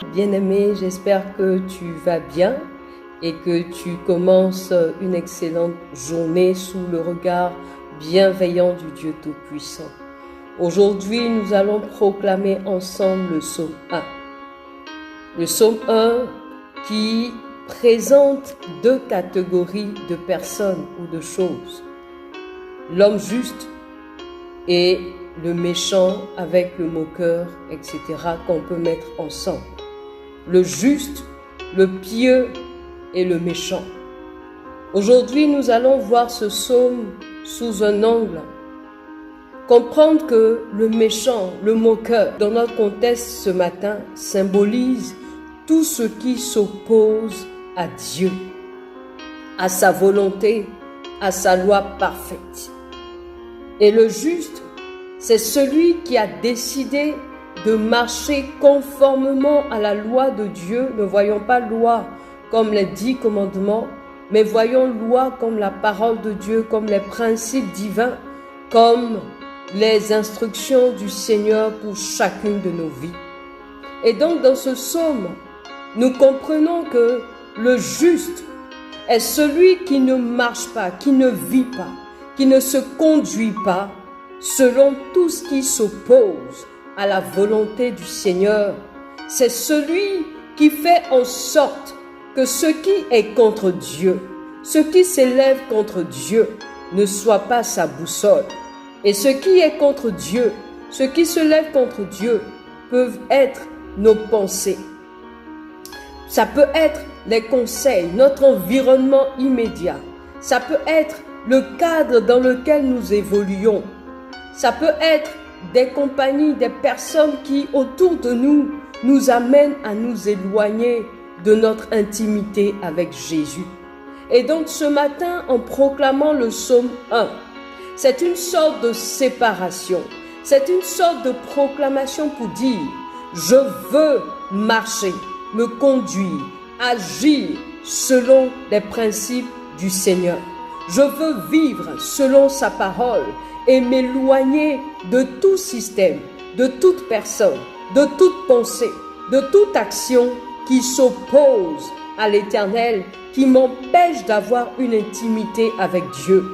Bien-aimé, j'espère que tu vas bien et que tu commences une excellente journée sous le regard bienveillant du Dieu Tout-Puissant. Aujourd'hui, nous allons proclamer ensemble le psaume 1. Le psaume 1 qui présente deux catégories de personnes ou de choses. L'homme juste et le méchant avec le moqueur, etc., qu'on peut mettre ensemble. Le juste, le pieux et le méchant. Aujourd'hui, nous allons voir ce psaume sous un angle. Comprendre que le méchant, le moqueur, dans notre contexte ce matin, symbolise tout ce qui s'oppose à Dieu, à sa volonté, à sa loi parfaite. Et le juste, c'est celui qui a décidé de marcher conformément à la loi de Dieu. Ne voyons pas loi comme les 10 commandements, mais voyons loi comme la parole de Dieu, comme les principes divins, comme les instructions du Seigneur pour chacune de nos vies. Et donc dans ce psaume, nous comprenons que le juste est celui qui ne marche pas, qui ne vit pas, qui ne se conduit pas selon tout ce qui s'oppose à la volonté du Seigneur. C'est celui qui fait en sorte que ce qui est contre Dieu, ce qui s'élève contre Dieu, ne soit pas sa boussole. Et ce qui est contre Dieu, ce qui se lève contre Dieu, peuvent être nos pensées. Ça peut être les conseils, notre environnement immédiat. Ça peut être le cadre dans lequel nous évoluons. Ça peut être des compagnies, des personnes qui, autour de nous, nous amènent à nous éloigner de notre intimité avec Jésus. Et donc ce matin, en proclamant le psaume 1, c'est une sorte de séparation. C'est une sorte de proclamation pour dire, je veux marcher, me conduire, agir selon les principes du Seigneur. Je veux vivre selon sa parole et m'éloigner de tout système, de toute personne, de toute pensée, de toute action qui s'oppose à l'Éternel, qui m'empêche d'avoir une intimité avec Dieu.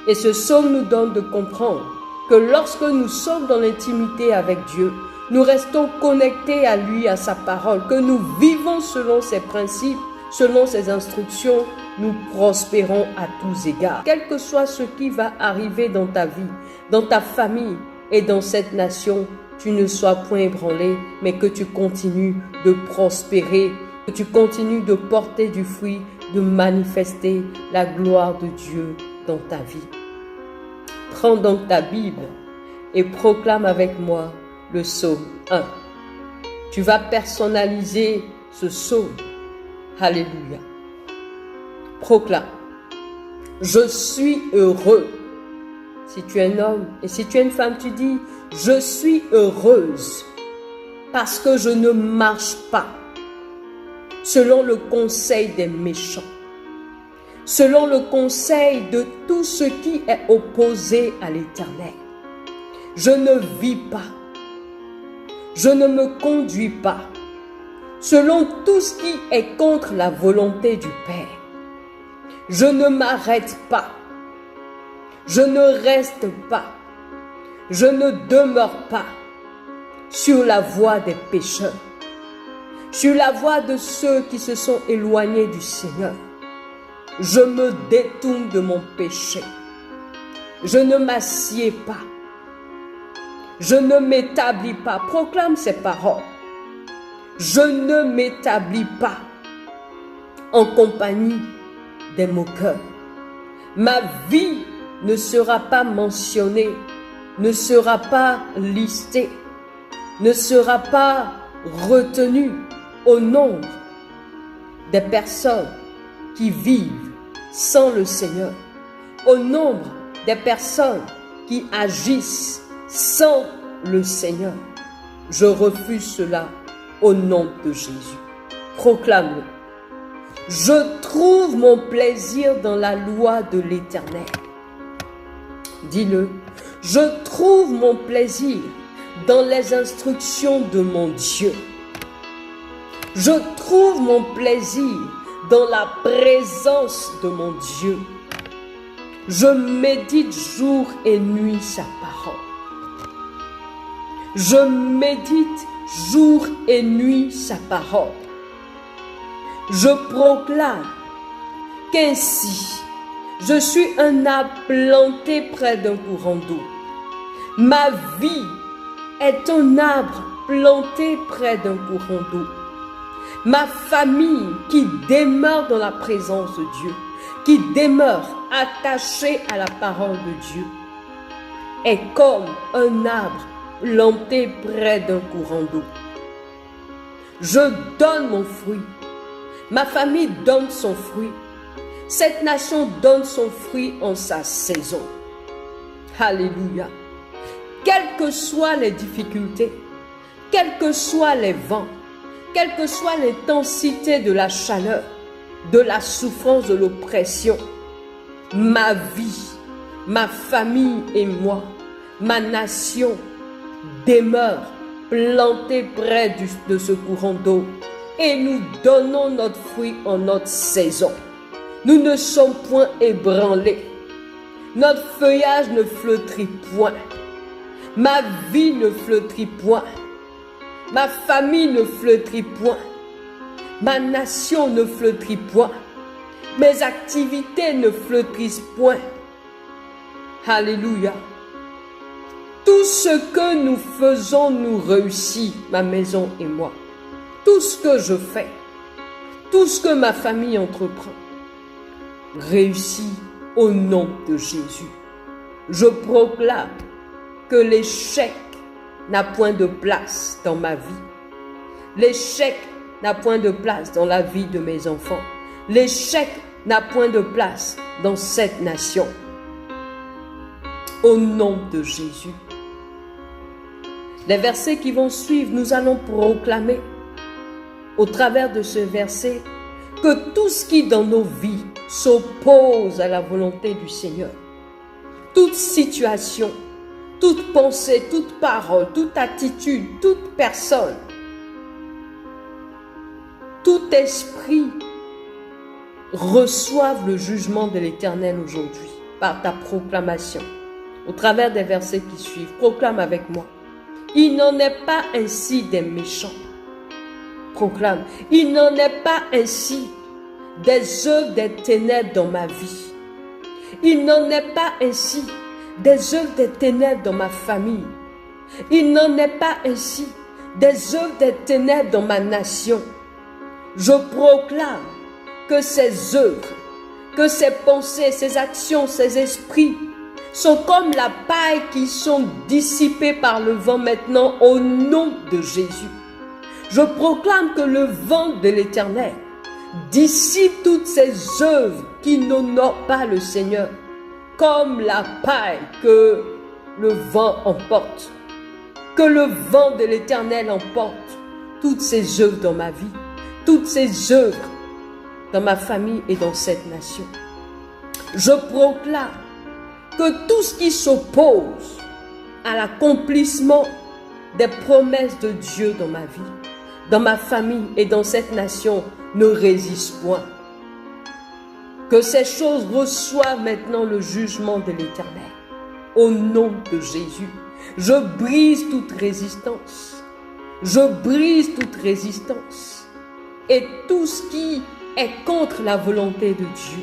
Et ce psaume nous donne de comprendre que lorsque nous sommes dans l'intimité avec Dieu, nous restons connectés à lui, à sa parole, que nous vivons selon ses principes, selon ses instructions, nous prospérons à tous égards. Quel que soit ce qui va arriver dans ta vie, dans ta famille et dans cette nation, tu ne sois point ébranlé, mais que tu continues de prospérer, que tu continues de porter du fruit, de manifester la gloire de Dieu dans ta vie. Prends donc ta Bible et proclame avec moi le psaume 1. Tu vas personnaliser ce psaume. Alléluia. Proclame. Je suis heureux. Si tu es un homme et si tu es une femme, tu dis, je suis heureuse parce que je ne marche pas selon le conseil des méchants, selon le conseil de tout ce qui est opposé à l'Éternel. Je ne vis pas, je ne me conduis pas selon tout ce qui est contre la volonté du Père. Je ne m'arrête pas, je ne reste pas, je ne demeure pas sur la voie des pécheurs, sur la voie de ceux qui se sont éloignés du Seigneur. Je me détourne de mon péché. Je ne m'assieds pas. Je ne m'établis pas. Proclame ces paroles. Je ne m'établis pas en compagnie des moqueurs. Ma vie ne sera pas mentionnée, ne sera pas listée, ne sera pas retenue au nombre des personnes qui vivent sans le Seigneur, au nombre des personnes qui agissent sans le Seigneur. Je refuse cela au nom de Jésus. Proclame-le. Je trouve mon plaisir dans la loi de l'Éternel. Dis-le. Je trouve mon plaisir dans les instructions de mon Dieu. Je trouve mon plaisir dans la présence de mon Dieu. Je médite jour et nuit sa parole. Je médite jour et nuit sa parole. Je proclame qu'ainsi, je suis un arbre planté près d'un courant d'eau. Ma vie est un arbre planté près d'un courant d'eau. Ma famille qui demeure dans la présence de Dieu, qui demeure attachée à la parole de Dieu, est comme un arbre planté près d'un courant d'eau. Je donne mon fruit. Ma famille donne son fruit. Cette nation donne son fruit en sa saison. Alléluia. Quelles que soient les difficultés, quels que soient les vents, quelle que soit l'intensité de la chaleur, de la souffrance, de l'oppression, ma vie, ma famille et moi, ma nation demeure plantée près de ce courant d'eau et nous donnons notre fruit en notre saison. Nous ne sommes point ébranlés. Notre feuillage ne flétrit point. Ma vie ne flétrit point. Ma famille ne flétrit point. Ma nation ne flétrit point. Mes activités ne flétrissent point. Alléluia. Tout ce que nous faisons nous réussit, ma maison et moi. Tout ce que je fais, tout ce que ma famille entreprend, réussit au nom de Jésus. Je proclame que l'échec n'a point de place dans ma vie. L'échec n'a point de place dans la vie de mes enfants. L'échec n'a point de place dans cette nation. Au nom de Jésus. Les versets qui vont suivre, nous allons proclamer au travers de ce verset que tout ce qui dans nos vies s'oppose à la volonté du Seigneur, toute situation, toute pensée, toute parole, toute attitude, toute personne, tout esprit reçoivent le jugement de l'Éternel aujourd'hui par ta proclamation. Au travers des versets qui suivent, proclame avec moi. Il n'en est pas ainsi des méchants. Proclame. Il n'en est pas ainsi des œuvres des ténèbres dans ma vie. Il n'en est pas ainsi des œuvres des ténèbres dans ma famille. Il n'en est pas ainsi des œuvres des ténèbres dans ma nation. Je proclame que ces œuvres, que ces pensées, ces actions, ces esprits sont comme la paille qui sont dissipés par le vent maintenant au nom de Jésus. Je proclame que le vent de l'Éternel dissipe toutes ces œuvres qui n'honorent pas le Seigneur, comme la paille que le vent emporte. Que le vent de l'Éternel emporte toutes ces œuvres dans ma vie, toutes ces œuvres dans ma famille et dans cette nation. Je proclame que tout ce qui s'oppose à l'accomplissement des promesses de Dieu dans ma vie, dans ma famille et dans cette nation ne résiste point. Que ces choses reçoivent maintenant le jugement de l'Éternel. Au nom de Jésus, je brise toute résistance. Je brise toute résistance. Et tout ce qui est contre la volonté de Dieu,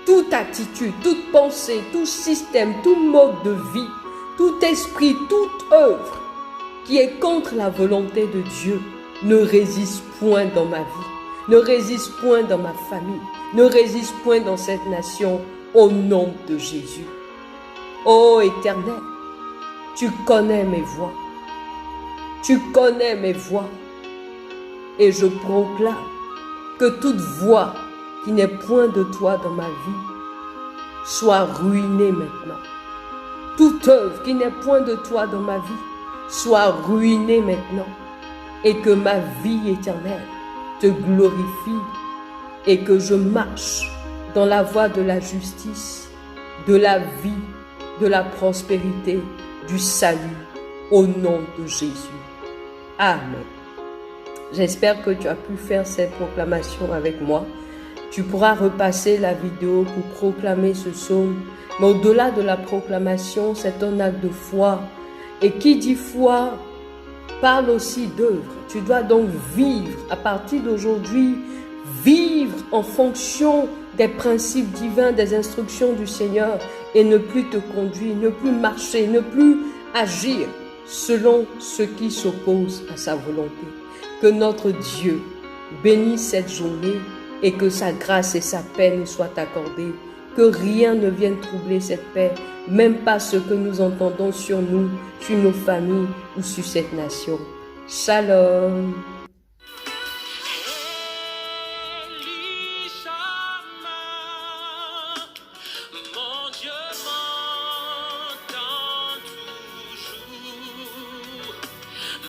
toute attitude, toute pensée, tout système, tout mode de vie, tout esprit, toute œuvre qui est contre la volonté de Dieu ne résiste point dans ma vie, ne résiste point dans ma famille, ne résiste point dans cette nation, au nom de Jésus. Ô Éternel, tu connais mes voies, tu connais mes voies, et je proclame que toute voie qui n'est point de toi dans ma vie soit ruinée maintenant. Toute œuvre qui n'est point de toi dans ma vie soit ruinée maintenant. Et que ma vie éternelle te glorifie et que je marche dans la voie de la justice, de la vie, de la prospérité, du salut, au nom de Jésus. Amen. J'espère que tu as pu faire cette proclamation avec moi. Tu pourras repasser la vidéo pour proclamer ce psaume. Mais au-delà de la proclamation, c'est un acte de foi. Et qui dit foi parle aussi d'œuvre. Tu dois donc vivre à partir d'aujourd'hui, vivre en fonction des principes divins, des instructions du Seigneur et ne plus te conduire, ne plus marcher, ne plus agir selon ce qui s'oppose à sa volonté. Que notre Dieu bénisse cette journée et que sa grâce et sa paix nous soient accordées. Que rien ne vienne troubler cette paix, même pas ce que nous entendons sur nous, sur nos familles ou sur cette nation. Shalom.